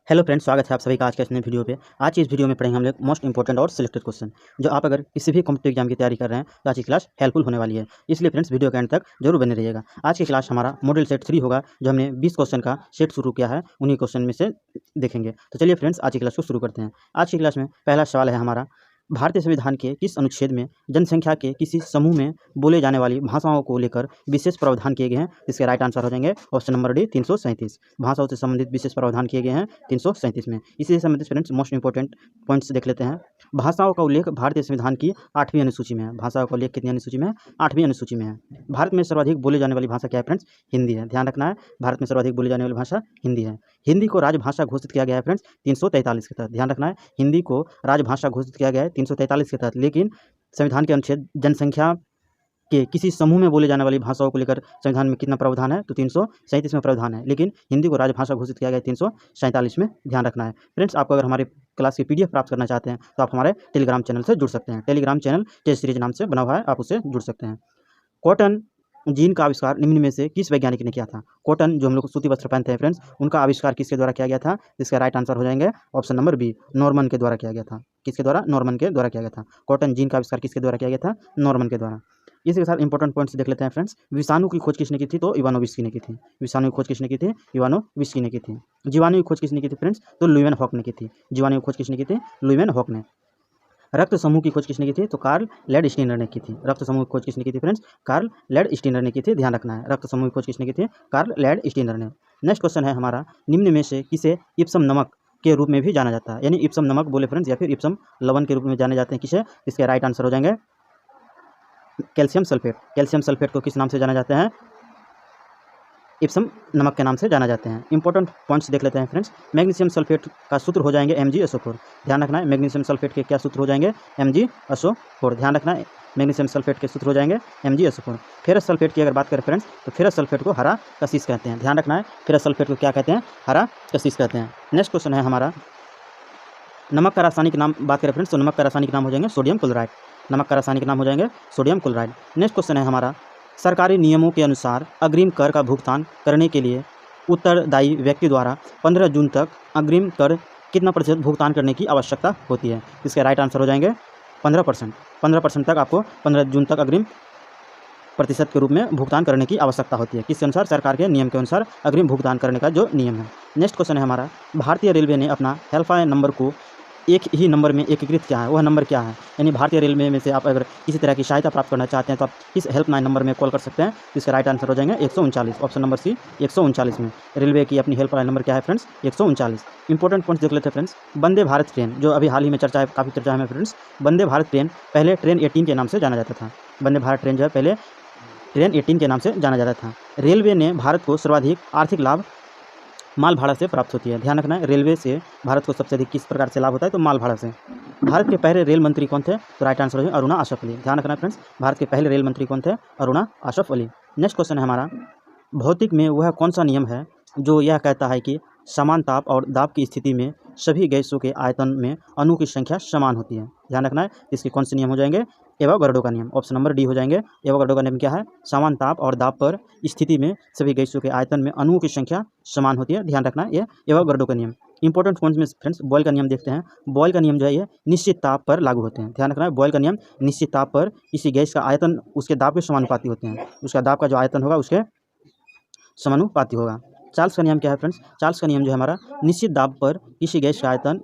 Hello friends, स्वागत है आप सभी का आज के इस नए वीडियो पे। आज की इस वीडियो में पढ़ेंगे हम लोग मोस्ट इंपॉर्टेंट और सिलेक्टेड क्वेश्चन, जो आप अगर किसी भी कॉम्पिटिटिव एग्जाम की तैयारी कर रहे हैं तो आज की क्लास हेल्पफुल होने वाली है। इसलिए फ्रेंड्स वीडियो के एंड तक जरूर बने रहिएगा। आज की क्लास हमारा मॉडल सेट 3 होगा, जो हमने 20 क्वेश्चन का सेट शुरू किया है, उन्हीं क्वेश्चन में से देखेंगे। तो चलिए फ्रेंड्स आज की क्लास को शुरू करते हैं। आज की क्लास में पहला सवाल है हमारा, भारतीय संविधान के किस अनुच्छेद में जनसंख्या के किसी समूह में बोले जाने वाली भाषाओं को लेकर विशेष प्रावधान किए गए हैं? इसके राइट आंसर हो जाएंगे ऑप्शन नंबर डी 337। भाषाओं से संबंधित विशेष प्रावधान किए गए हैं 337 में। इसी से संबंधित फ्रेंड्स मोस्ट इंपॉर्टेंट पॉइंट्स देख लेते हैं। भाषाओं का उल्लेख भारतीय संविधान की 8वीं अनुसूची में है। भाषाओं का उल्लेख कितनी अनुसूची में है? 8वीं अनुसूची में है। भारत में सर्वाधिक बोली जाने वाली भाषा क्या है फ्रेंड्स? हिंदी है। ध्यान रखना है, भारत में सर्वाधिक बोली जाने वाली भाषा हिंदी है। हिंदी को राजभाषा घोषित किया गया है फ्रेंड्स 343 के तहत। ध्यान रखना है, हिंदी को राजभाषा घोषित किया गया है 343 के तहत। लेकिन संविधान के अनुच्छेद जनसंख्या के किसी समूह में बोले जाने वाली भाषाओं को लेकर संविधान में कितना प्रावधान है? तो 337 में प्रावधान है। लेकिन हिंदी को राजभाषा घोषित किया गया है 347 में। ध्यान रखना है फ्रेंड्स। आपको अगर हमारे क्लास की PDF प्राप्त करना चाहते हैं तो आप हमारे टेलीग्राम चैनल से जुड़ सकते हैं। टेलीग्राम चैनल टेस्ट सीरीज नाम से बना हुआ है, आप उससे जुड़ सकते हैं। कॉटन जीन का आविष्कार निम्न में से किस वैज्ञानिक ने किया था? कॉटन, जो हम लोग सूती वस्त्र पहनते हैं फ्रेंड्स, उनका आविष्कार किसके द्वारा किया गया था? इसका राइट आंसर हो जाएंगे ऑप्शन नंबर बी, नॉर्मन के द्वारा किया गया था। किसके द्वारा? नॉर्मन के द्वारा किया गया था। कॉटन जीन का आविष्कार किसके द्वारा किया गया था? नॉर्मन के द्वारा। इसी के साथ इंपॉर्टेंट पॉइंट्स देख लेते हैं फ्रेंड्स। विषाणु की खोज किसने की थी? तो इवानोविस्की ने की थी। विषाणु की खोज किसने की थी? इवानोविस्की ने की थी। जीवाणु की खोज किसने की थी फ्रेंड्स? तो लुईवेन हॉक ने की थी। जीवाणु की खोज किसने की थी? लुईवेन हॉक ने। रक्त समूह की खोज किसने की थी? तो कार्ल लैंडस्टीनर ने की थी। रक्त समूह की खोज किसने की थी फ्रेंड्स? कार्ल लैंडस्टीनर ने की थी। ध्यान रखना है, रक्त समूह की खोज किसने की थी? कार्ल लैंडस्टीनर ने। नेक्स्ट क्वेश्चन है हमारा, निम्न में से किसे इप्सम नमक के रूप में भी जाना जाता है? यानी इप्सम नमक बोले फ्रेंड्स, या फिर इप्सम लवण के रूप में जाने जाते हैं किसे? इसके राइट आंसर हो जाएंगे कैल्शियम सल्फेट। कैल्शियम सल्फेट को किस नाम से जाना जाते हैं? इप्सम नमक के नाम से जाना जाते हैं। इंपॉर्टेंट पॉइंट्स देख लेते हैं फ्रेंड्स। मैग्नीशियम सल्फेट का सूत्र हो जाएंगे MgSO4। ध्यान रखना है, मैग्नीशियम सल्फेट के क्या सूत्र हो जाएंगे? MgSO4। ध्यान रखना है, मैग्नीशियम सल्फेट के सूत्र हो जाएंगे MgSO4। फेरस सल्फेट की अगर बात करें फ्रेंड्स, तो फेरस सल्फेट को हरा कशिश कहते हैं। ध्यान रखना है, फेरस सल्फेट को क्या कहते हैं? हरा कशिश कहते हैं। नेक्स्ट क्वेश्चन है हमारा, नमक का रासायनिक नाम बात करें फ्रेंड्स, तो नमक का रासायनिक नाम हो जाएंगे सोडियम क्लोराइड। नमक का रासायनिक नाम हो जाएंगे सोडियम क्लोराइड। नेक्स्ट क्वेश्चन है हमारा, सरकारी नियमों के अनुसार अग्रिम कर का भुगतान करने के लिए उत्तरदायी व्यक्ति द्वारा 15 जून तक अग्रिम कर कितना प्रतिशत भुगतान करने की आवश्यकता होती है? इसके राइट आंसर हो जाएंगे 15%। 15% तक आपको 15 जून तक अग्रिम प्रतिशत के रूप में भुगतान करने की आवश्यकता होती है। किसके अनुसार? सरकार के नियम के अनुसार अग्रिम भुगतान करने का जो नियम है। नेक्स्ट क्वेश्चन है हमारा, भारतीय रेलवे ने अपना हेल्पलाइन नंबर को एक ही नंबर में एकीकृत किया है, वह नंबर क्या है? यानी भारतीय रेलवे में से आप अगर किसी तरह की सहायता प्राप्त करना चाहते हैं तो आप इस हेल्पलाइन नंबर में कॉल कर सकते हैं। इसका राइट आंसर हो जाएंगे 139, ऑप्शन नंबर सी 139 में। रेलवे की अपनी हेल्पलाइन नंबर क्या है फ्रेंड्स? 139। इंपॉर्टेंट पॉइंट्स देख लेते हैं फ्रेंड्स। वंदे भारत ट्रेन, जो अभी हाल ही में चर्चा है, काफ़ी चर्चा है फ्रेंड्स। वंदे भारत ट्रेन पहले ट्रेन 18 के नाम से जाना जाता था। वंदे भारत ट्रेन जो है पहले ट्रेन 18 के नाम से जाना जाता था। रेलवे ने भारत को सर्वाधिक आर्थिक लाभ माल भाड़ा से प्राप्त होती है। ध्यान रखना है, रेलवे से भारत को सबसे अधिक किस प्रकार से लाभ होता है? तो माल भाड़ा से। भारत के पहले रेल मंत्री कौन थे? तो राइट आंसर है अरुणा आसफ अली। ध्यान रखना है फ्रेंड्स, भारत के पहले रेल मंत्री कौन थे? अरुणा आसफ अली। नेक्स्ट क्वेश्चन है हमारा, भौतिक में वह कौन सा नियम है जो यह कहता है कि समान ताप और दाब की स्थिति में सभी गैसों के आयतन में अणु की संख्या समान होती है? ध्यान रखना है, इसके कौन से नियम हो जाएंगे? एवोगाड्रो का नियम, ऑप्शन नंबर डी हो जाएंगे। एवोगाड्रो का नियम क्या है? समान ताप और दाब पर स्थिति में सभी गैसों के आयतन में अणुओं की संख्या समान होती है। ध्यान रखना है, ये एवोगाड्रो का नियम। इंपॉर्टेंट पॉइंट्स में फ्रेंड्स बॉयल का नियम देखते हैं। बॉयल का नियम जो है ये निश्चित ताप पर लागू होते हैं। ध्यान रखना है, बॉयल का नियम निश्चित ताप पर किसी गैस का आयतन उसके दाब के समानुपाती होते हैं। उसका दाब का जो आयतन होगा उसके समानुपाती होगा। चार्ल्स का नियम क्या है फ्रेंड्स? चार्ल्स का नियम जो है हमारा, निश्चित दाब पर किसी गैस का आयतन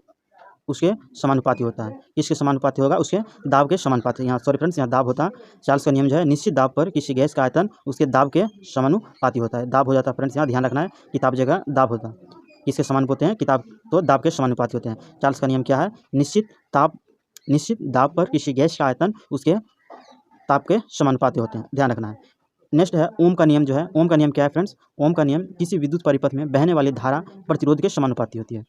उसके समानुपाती होता है। किसके समानुपाती होगा? उसके दाब के समानुपाती। यहाँ सॉरी फ्रेंड्स, यहाँ दाब होता है। चार्ल्स का नियम जो है, निश्चित दाब पर किसी गैस का आयतन उसके दाब के समानुपाती होता है। दाब हो जाता है फ्रेंड्स, यहाँ ध्यान रखना है, किताब जगह दाब होता है। किसके समान होते हैं? किताब तो दाब के समानुपाती होते हैं। चार्ल्स का नियम क्या है? निश्चित दाब पर किसी गैस का आयतन उसके ताप के समानुपाती होते हैं। ध्यान रखना है। नेक्स्ट है ओम का नियम जो है। ओम का नियम क्या है फ्रेंड्स? ओम का नियम किसी विद्युत परिपथ में बहने वाली धारा प्रतिरोध के समानुपाती होती है।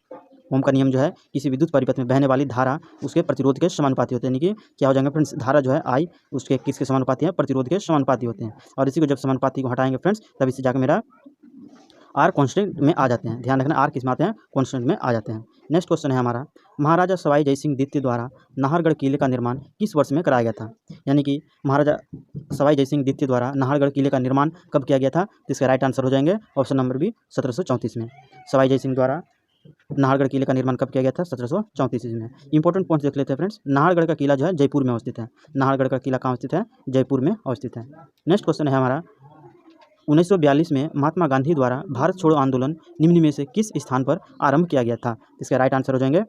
ओम का नियम जो है, किसी विद्युत परिपथ में बहने वाली धारा उसके प्रतिरोध के समानुपाती होते हैं। यानी कि क्या हो जाएंगे फ्रेंड्स? धारा जो है आई उसके किसके समानुपाती है? प्रतिरोध के समानुपाती होते हैं। और इसी को जब समानुपाती को हटाएंगे फ्रेंड्स, तब इससे जाकर मेरा आर कॉन्स्टेंट में आ जाते हैं। ध्यान रखना, आर किस में आते हैं? कॉन्स्टेंट में आ जाते हैं। नेक्स्ट क्वेश्चन है हमारा, महाराजा सवाई जय सिंह द्वितीय द्वारा नाहरगढ़ किले का निर्माण किस वर्ष में कराया गया था? यानी कि महाराजा सवाई जय सिंह द्वितीय द्वारा नाहरगढ़ किले का निर्माण कब किया गया था? तो इसका राइट आंसर हो जाएंगे ऑप्शन नंबर बी 1734 में। सवाई जय सिंह द्वारा नाहरगढ़ किले का निर्माण कब किया गया था? 1734 ईस्वी में। इंपॉर्टेंट पॉइंट्स देख लेते हैं फ्रेंड्स। नाहरगढ़ का किला जो है जयपुर में अवस्थित है। नाहरगढ़ का किला कहाँ स्थित है? जयपुर में अवस्थित है। नेक्स्ट क्वेश्चन है हमारा, 1942 में महात्मा गांधी द्वारा भारत छोड़ो आंदोलन निम्न में से किस स्थान पर आरंभ किया गया था? इसके राइट आंसर हो जाएंगे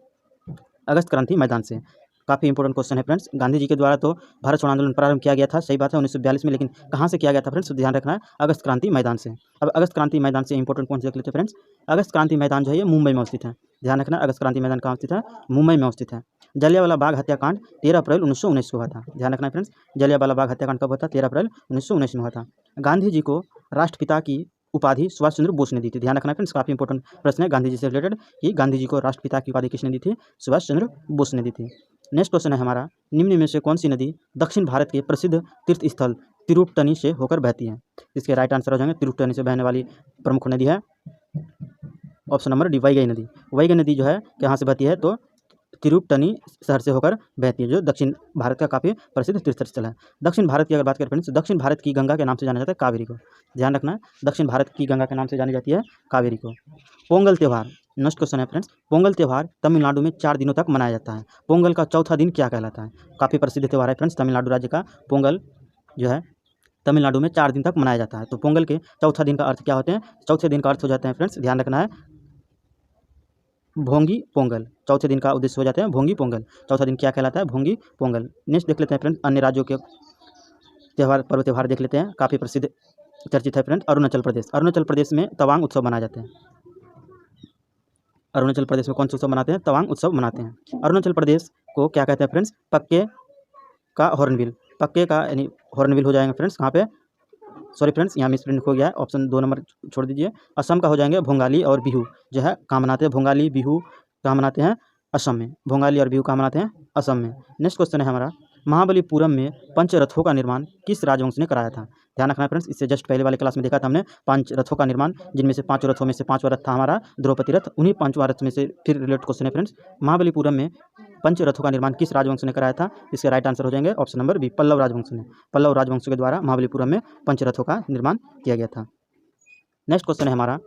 अगस्त क्रांति मैदान से। काफ़ी इंपॉर्टेंट क्वेश्चन है फ्रेंड्स। गांधी जी के द्वारा तो भारत छोड़ो आंदोलन प्रारंभ किया गया था, सही बात है 1942 में, लेकिन कहाँ से किया गया था फ्रेंड्स? तो ध्यान रखना है अगस्त क्रांति मैदान से। अब अगस्त क्रांति मैदान से इंपॉर्टेंट पॉइंट देख लेते हैं फ्रेंड्स। अगस्त क्रांति मैदान जो है ये मुंबई में अवस्थित है। ध्यान रखना अगस्त क्रांति मैदान कहाँ स्थित है? मुंबई में अवस्थित है। जलियांवाला बाग हत्याकांड 13 अप्रैल 1919 को हुआ था। ध्यान रखना फ्रेंड्स, जलियांवाला बाग हत्याकांड कब हुआ था? 13 अप्रैल 1919 में हुआ था। गांधी जी को राष्ट्रपिता की उपाधि सुभाष चंद्र बोस ने दी थी। ध्यान रखना फ्रेंड्स, काफी इंपॉर्टेंट प्रश्न है गांधी जी से रिलेटेड कि गांधी जी को राष्ट्रपिता की उपाधि किसने दी थी? सुभाष चंद्र बोस ने दी थी। नेक्स्ट क्वेश्चन है हमारा, निम्न में से कौन सी नदी दक्षिण भारत के प्रसिद्ध तीर्थ स्थल तिरुपटनी से होकर बहती है? इसके राइट आंसर हो जाएंगे तिरुपटनी से बहने वाली प्रमुख नदी है ऑप्शन नंबर डी, वैगई नदी। वैगई नदी जो है कहाँ से बहती है? तो तिरुपटनी शहर से होकर बहती है, जो दक्षिण भारत का काफ़ी प्रसिद्ध तीर्थ स्थल है। दक्षिण भारत की अगर बात करें फ्रेंड्स, दक्षिण भारत की गंगा के नाम से जाना जाता है कावेरी को। ध्यान रखना है दक्षिण भारत की गंगा के नाम से जानी जाती है कावेरी को। पोंगल त्यौहार, नेक्स्ट क्वेश्चन है फ्रेंड्स। पोंगल त्यौहार तमिलनाडु में 4 दिनों तक मनाया जाता है। पोंगल का चौथा दिन क्या कहलाता है? काफ़ी प्रसिद्ध त्यौहार है फ्रेंड्स, तमिलनाडु राज्य का पोंगल जो है तमिलनाडु में 4 दिन तक मनाया जाता है। तो पोंगल के चौथा दिन का अर्थ क्या होते हैं? चौथे दिन का अर्थ हो जाते हैं फ्रेंड्स, ध्यान रखना है भोंगी पोंगल। चौथे दिन का उद्देश्य हो जाते हैं भोंगी पोंगल। चौथा दिन क्या कहलाता है? भोंगी पोंगल। नेक्स्ट देख लेते हैं फ्रेंड्स, अन्य राज्यों के त्यौहार पर्व त्यौहार देख लेते हैं, काफ़ी प्रसिद्ध चर्चित है फ्रेंड्स। अरुणाचल प्रदेश, अरुणाचल प्रदेश में तवांग उत्सव मनाए जाते हैं। अरुणाचल प्रदेश में कौन सा उत्सव मनाते हैं? तवांग उत्सव मनाते हैं। अरुणाचल प्रदेश को क्या कहते हैं फ्रेंड्स? पक्के का हॉर्नबिल। पक्के का यानी हॉर्नबिल हो जाएंगे फ्रेंड्स कहाँ पे? सॉरी फ्रेंड्स, यहाँ मिसप्रिंट हो गया है, ऑप्शन 2 नंबर छोड़ दीजिए। असम का हो जाएंगे भोगाली और बिहू जो है कहाँ मनाते हैं? भोगाली बिहू कहाँ मनाते हैं? असम में। भोगाली और बिहू कहाँ मनाते हैं? असम में। नेक्स्ट क्वेश्चन है हमारा, महाबलीपुरम में पंचरथों का निर्माण किस राजवंश ने कराया था? ध्यान रखना फ्रेंड्स, इससे जस्ट पहले वाले क्लास में देखा था हमने 5 रथों का निर्माण, जिनमें से 5 रथों में से 5वां रथ था हमारा द्रौपदी रथ। उन्हीं 5वां रथ में से फिर रिलेटेड क्वेश्चन है फ्रेंड्स, महाबलीपुरम में पंच रथों का निर्माण किस राजवंश ने कराया था? इसके राइट आंसर हो जाएंगे ऑप्शन नंबर बी, पल्लव राजवंश ने। पल्लव राजवंश के द्वारा महाबलीपुरम में पंच रथों का निर्माण किया गया था। नेक्स्ट क्वेश्चन है हमारा,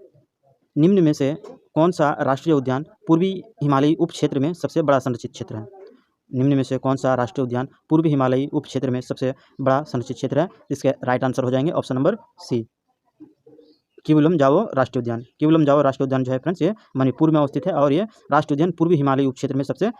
निम्न में से कौन सा राष्ट्रीय उद्यान पूर्वी हिमालयी उप क्षेत्र में सबसे बड़ा संरक्षित क्षेत्र है? निम्न में से कौन सा राष्ट्रीय उद्यान पूर्वी हिमालयी उप क्षेत्र में सबसे बड़ा संरक्षित क्षेत्र है? इसके राइट आंसर हो जाएंगे ऑप्शन नंबर सी, किवलम जाओ राष्ट्रीय उद्यान। किवलम जाओ राष्ट्रीय उद्यान जो है फ्रेंड्स ये मणिपुर में अवस्थित है और ये राष्ट्रीय उद्यान पूर्वी हिमालयी उप क्षेत्र में सबसे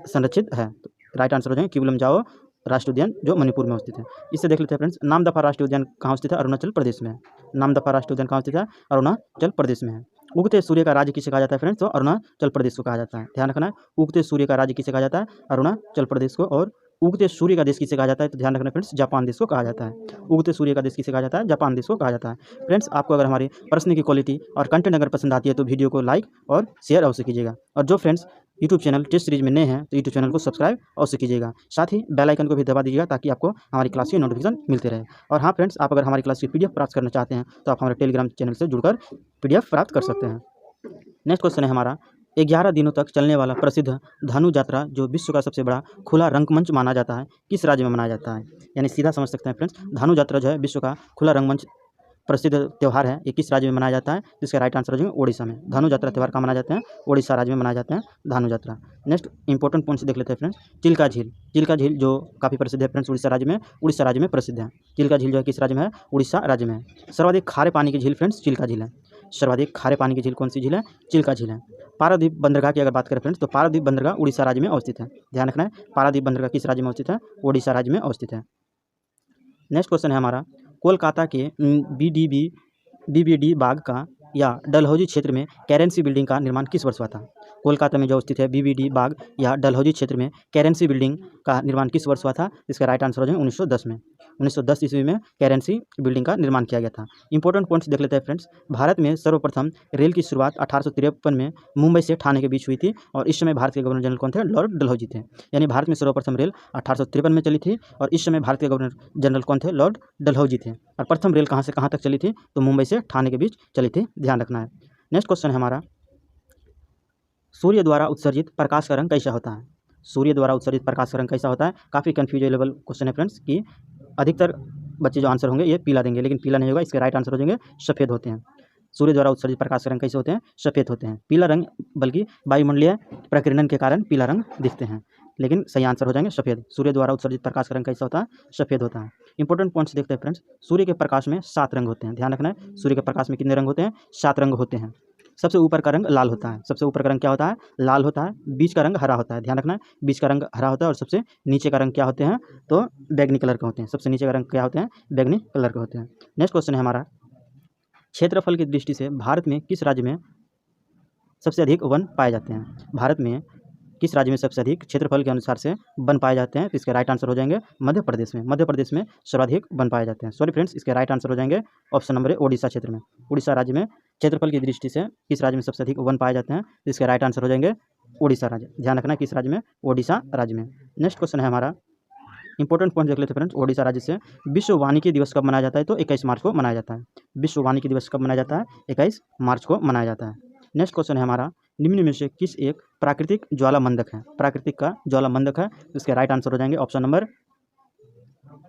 संरक्षित है। तो राइट आंसर हो जाएंगे किवलम जाओ राष्ट्रीय उद्यान जो मणिपुर में अवस्थित है। इससे देख लेते हैं फ्रेंड्स, नामदफा राष्ट्रीय उद्यान कहाँ स्थित है? अरुणाचल प्रदेश में। नामदफा राष्ट्रीय उद्यान कहाँ स्थित है? अरुणाचल प्रदेश में है। उगते सूर्य का राज्य किसे कहा जाता है फ्रेंड्स? तो अरुणाचल प्रदेश को कहा जाता है। ध्यान रखना है, उगते सूर्य का राज्य किसे कहा जाता है? अरुणाचल प्रदेश को। और उगते सूर्य का देश किसे कहा जाता है? तो ध्यान रखना फ्रेंड्स, जापान देश को कहा जाता है। उगते सूर्य का देश किसे कहा जाता है? जापान देश को कहा जाता है। फ्रेंड्स, आपको अगर हमारे प्रश्न की क्वालिटी और कंटेंट अगर पसंद आती है तो वीडियो को लाइक और शेयर अवश्य कीजिएगा। और जो friends YouTube channel test series में नए हैं तो यूट्यूब चैनल को सब्सक्राइब अवश्य कीजिएगा। साथ ही बेल आइकन को भी दबा दीजिएगा ताकि आपको हमारी क्लास की नोटिफिकेशन मिलते रहे। और हाँ फ्रेंड्स, आप अगर हमारी क्लास की PDF प्राप्त करना चाहते हैं तो आप हमारे टेलीग्राम चैनल से जुड़कर PDF प्राप्त कर सकते हैं। नेक्स्ट क्वेश्चन है हमारा, 11 दिनों तक चलने वाला प्रसिद्ध धनु यात्रा जो विश्व का सबसे बड़ा खुला रंगमंच माना जाता है किस राज्य में मनाया जाता है? यानी सीधा समझ सकते हैं फ्रेंड्स, धनु यात्रा जो है विश्व का खुला रंगमंच प्रसिद्ध त्यौहार है, ये किस राज्य में मनाया जाता है? जिसका राइट आंसर हो ओडिशा में। धनु यात्रा त्यौहार कहाँ मनाए जाते हैं? ओडिशा राज्य में मनाए जाते हैं धनु यात्रा। नेक्स्ट इंपॉर्टेंट पॉइंट्स देख लेते हैं फ्रेंड्स, चिल्का झील। चिल्का झील जो काफ़ी प्रसिद्ध है फ्रेंड्स उड़ीसा राज्य में, उड़ीसा राज्य में प्रसिद्ध है। चिल्का झील जो है किस राज्य में है? उड़ीसा राज्य में है। सर्वाधिक खारे पानी की झील फ्रेंड्स चिल्का झील है। सर्वाधिक खारे पानी की झील कौन सी झील है? चिल्का झील है। पारादीप बंदरगाह की अगर बात करें फ्रेंड्स तो पारादीप बंदरगाह उड़ीसा राज्य में अवस्थित है। ध्यान रखना है, पारादीप बंदरगाह किस राज्य में अवस्थित है? ओडिशा राज्य में अवस्थित है। नेक्स्ट क्वेश्चन है हमारा, कोलकाता के BBD बाग का या डलहौजी क्षेत्र में करेंसी बिल्डिंग का निर्माण किस वर्ष हुआ था? कोलकाता में जो स्थित है BBD बाग या डलहौजी क्षेत्र में करेंसी बिल्डिंग का निर्माण किस वर्ष हुआ था? इसका राइट आंसर हो जाएगा 1910 में। 1910 ईस्वी में करेंसी बिल्डिंग का निर्माण किया गया था। इंपॉर्टेंट पॉइंट्स देख लेते हैं फ्रेंड्स, भारत में सर्वप्रथम रेल की शुरुआत 1853 में मुंबई से ठाणे के बीच हुई थी और इस समय भारत के गवर्नर जनरल कौन थे? लॉर्ड डलहौजी थे। यानी भारत में सर्वप्रथम रेल 1853 में चली थी और इस समय भारत के गवर्नर जनरल कौन थे? लॉर्ड डलहौजी थे। और प्रथम रेल कहाँ से कहाँ तक चली थी? तो मुंबई से ठाणे के बीच चली थी, ध्यान रखना है। नेक्स्ट क्वेश्चन है हमारा, सूर्य द्वारा उत्सर्जित प्रकाश का रंग कैसा होता है? सूर्य द्वारा उत्सर्जित प्रकाश का रंग कैसा होता है? काफ़ी कन्फ्यूजेबल क्वेश्चन है फ्रेंड्स कि अधिकतर बच्चे जो आंसर होंगे ये पीला देंगे, लेकिन पीला नहीं होगा। इसके राइट आंसर हो जाएंगे सफ़ेद होते हैं। सूर्य द्वारा उत्सर्जित प्रकाश के रंग कैसे होते हैं? सफ़ेद होते हैं। पीला रंग बल्कि वायुमंडलीय प्रकीर्णन के कारण पीला रंग दिखते हैं, लेकिन सही आंसर हो जाएंगे सफ़ेद। सूर्य द्वारा उत्सर्जित प्रकाश का रंग कैसा होता है? सफ़ेद होता है। इंपॉर्टेंट पॉइंट्स देखते हैं फ्रेंड्स। सूर्य के प्रकाश में 7 रंग होते हैं। ध्यान रखना है, सूर्य के प्रकाश में कितने रंग होते हैं? 7 रंग होते हैं। सबसे ऊपर का रंग लाल होता है। सबसे ऊपर का रंग क्या होता है? लाल होता है। बीच का रंग हरा होता है। ध्यान रखना है, बीच का रंग हरा होता है। और सबसे नीचे का रंग क्या होते हैं? तो बैगनी कलर के होते हैं। सबसे नीचे का रंग क्या होते हैं? बैगनी कलर के होते हैं। नेक्स्ट क्वेश्चन है हमारा, क्षेत्रफल की दृष्टि से भारत में किस राज्य में सबसे अधिक वन पाए जाते हैं? भारत में किस राज्य में सबसे अधिक क्षेत्रफल के अनुसार से वन पाए जाते हैं? तो इसके राइट आंसर हो जाएंगे मध्य प्रदेश में। मध्य प्रदेश में सर्वाधिक वन पाए जाते हैं। सॉरी फ्रेंड्स, इसके राइट आंसर हो जाएंगे ऑप्शन नंबर ए, ओडिशा क्षेत्र में। उड़ीसा राज्य में क्षेत्रफल की दृष्टि से किस राज्य में सबसे अधिक वन पाए जाते हैं? तो इसके राइट आंसर हो जाएंगे उड़ीसा राज्य। ध्यान रखना, किस राज्य में? ओडिशा राज्य में। नेक्स्ट क्वेश्चन है हमारा, इंपॉर्टेंट पॉइंट देख लेते हैं फ्रेंड्स। ओडिशा राज्य से विश्व वानिकी दिवस कब मनाया जाता है? तो 21 मार्च को मनाया जाता है। विश्व वानिकी दिवस कब मनाया जाता है? 21 मार्च को मनाया जाता है। नेक्स्ट क्वेश्चन है हमारा, निम्न में से किस एक प्राकृतिक ज्वालामंदक है? प्राकृतिक का ज्वालामंदक है, इसके राइट आंसर हो जाएंगे ऑप्शन नंबर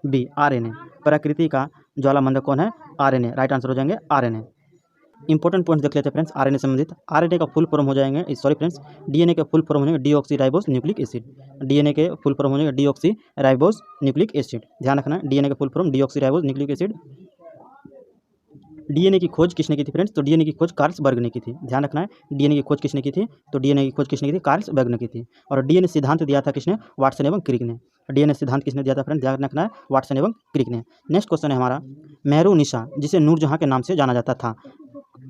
बी, आरएनए। प्रकृति का ज्वालामंदक कौन है? आरएनए। राइट आंसर हो जाएंगे आरएनए। इंपॉर्टेंट पॉइंट्स देख लेते हैं फ्रेंड्स आरएनए संबंधित। आरएनए का फुल फॉर्म हो जाएंगे, सॉरी फ्रेंड्स, डीएनए के फुल फॉर्म हो जाएंगे डीऑक्सीराइबोस न्यूक्लिक एसिड। डीएनए के फुल फॉर्म हो जाएंगे डीऑक्सीराइबोस न्यूक्लिक एसिड। ध्यान रखना, डीएनए के full form deoxyribose nucleic acid. DNA की खोज किसने की थी फ्रेंड्स? तो डीएनए की खोज कार्ल्सबर्ग ने की थी। ध्यान रखना है, डीएनए की खोज किसने की थी? तो डीएनए की खोज किसने की थी? कार्ल्सबर्ग ने की थी। और डीएनए सिद्धांत दिया था किसने? वाटसन एवं क्रिक ने। डीएनए सिद्धांत किसने दिया था फ्रेंड्स? ध्यान रखना है, वाटसन एवं क्रिक ने। नेक्स्ट क्वेश्चन है हमारा, मेहरुनिसा जिसे नूरजहां के नाम से जाना जाता था,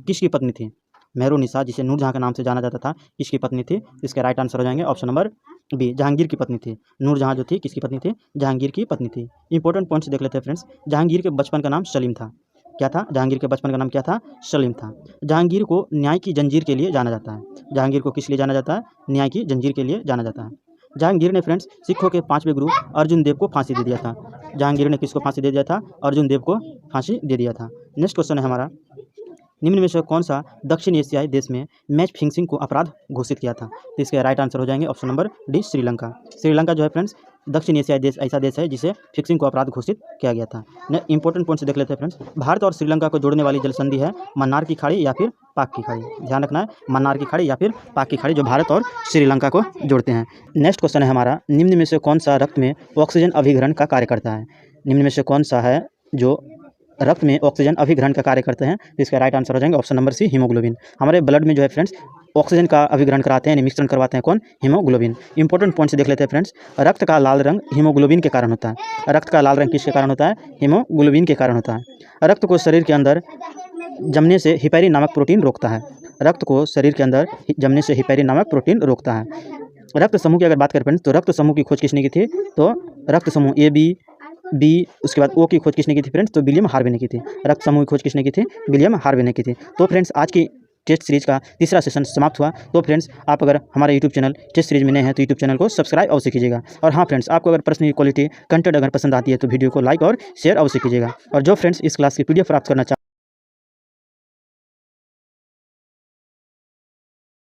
किसकी पत्नी थी? मेहरुनिसा जिसे नूरजहां के नाम से जाना जाता था, किसकी पत्नी थी? इसके राइट आंसर हो जाएंगे ऑप्शन नंबर बी, जहांगीर की पत्नी थी। नूरजहां जो थी किसकी पत्नी थी? जहांगीर की पत्नी थी। इंपॉर्टेंट पॉइंट्स देख लेते हैं फ्रेंड्स। जहांगीर के बचपन का नाम सलीम था। क्या था? जहांगीर के बचपन का नाम क्या था? सलीम था। जहांगीर को न्याय की जंजीर के लिए जाना जाता है। जहांगीर को किस लिए जाना जाता है? न्याय की जंजीर के लिए जाना जाता है। जहांगीर ने फ्रेंड्स सिखों के 5वें गुरु अर्जुन देव को फांसी दे दिया था। जहांगीर ने किसको फांसी दे दिया था? अर्जुन देव को फांसी दे दिया था। नेक्स्ट क्वेश्चन है हमारा, निम्न में से कौन सा दक्षिण एशियाई देश में मैच फिक्सिंग को अपराध घोषित किया था? तो इसके राइट आंसर हो जाएंगे option number D, Sri Lanka. Sri Lanka जो है फ्रेंड्स दक्षिण एशियाई देश ऐसा देश है जिसे फिक्सिंग को अपराध घोषित किया गया था। इंपॉर्टेंट पॉइंट्स देख लेते हैं फ्रेंड्स। भारत और श्रीलंका को जोड़ने वाली जल संधि है मन्नार की खाड़ी या फिर पाक की खाड़ी। ध्यान रखना है, मन्नार की खाड़ी या फिर पाक की खाड़ी जो भारत और श्रीलंका को जोड़ते हैं। नेक्स्ट क्वेश्चन है हमारा, निम्न में से कौन सा रक्त में ऑक्सीजन अभिग्रहण का कार्य करता है? निम्न में से कौन सा है जो रक्त में ऑक्सीजन अभिग्रहण का कार्य करते हैं? तो इसका राइट आंसर हो जाएंगे ऑप्शन नंबर सी, हीमोग्लोबिन। हमारे ब्लड में जो है फ्रेंड्स ऑक्सीजन का अभिग्रहण कराते हैं, मिश्रण करवाते हैं कौन? हीमोग्लोबिन। इंपॉर्टेंट पॉइंट्स देख लेते हैं फ्रेंड्स। रक्त का लाल रंग हीमोग्लोबिन के कारण होता है। रक्त का लाल रंग किसके कारण होता है? हीमोग्लोबिन के कारण होता है। रक्त को शरीर के अंदर जमने से हिपैरिन नामक प्रोटीन रोकता है। रक्त को शरीर के अंदर जमने से हिपैरिन नामक प्रोटीन रोकता है। रक्त समूह की अगर बात करें फ्रेंड्स, तो रक्त समूह की खोज किसने की थी? तो रक्त समूह ए बी उसके बाद ओ की खोज किसने की थी फ्रेंड्स? तो विलियम हार्वे ने की थी। रक्त समूह की खोज किसने की थी? विलियम हार्वे ने की थी। तो फ्रेंड्स आज की टेस्ट सीरीज का तीसरा सेशन समाप्त हुआ। तो फ्रेंड्स आप अगर हमारे यूट्यूब चैनल टेस्ट सीरीज में नए हैं तो यूट्यूब चैनल को सब्सक्राइब अवश्य कीजिएगा। और हाँ फ्रेंड्स, आपको अगर पर्सनल क्वालिटी कंटेंट अगर पसंद आती है तो वीडियो को लाइक और शेयर अवश्य कीजिएगा। और जो फ्रेंड्स इस क्लास की PDF प्राप्त करना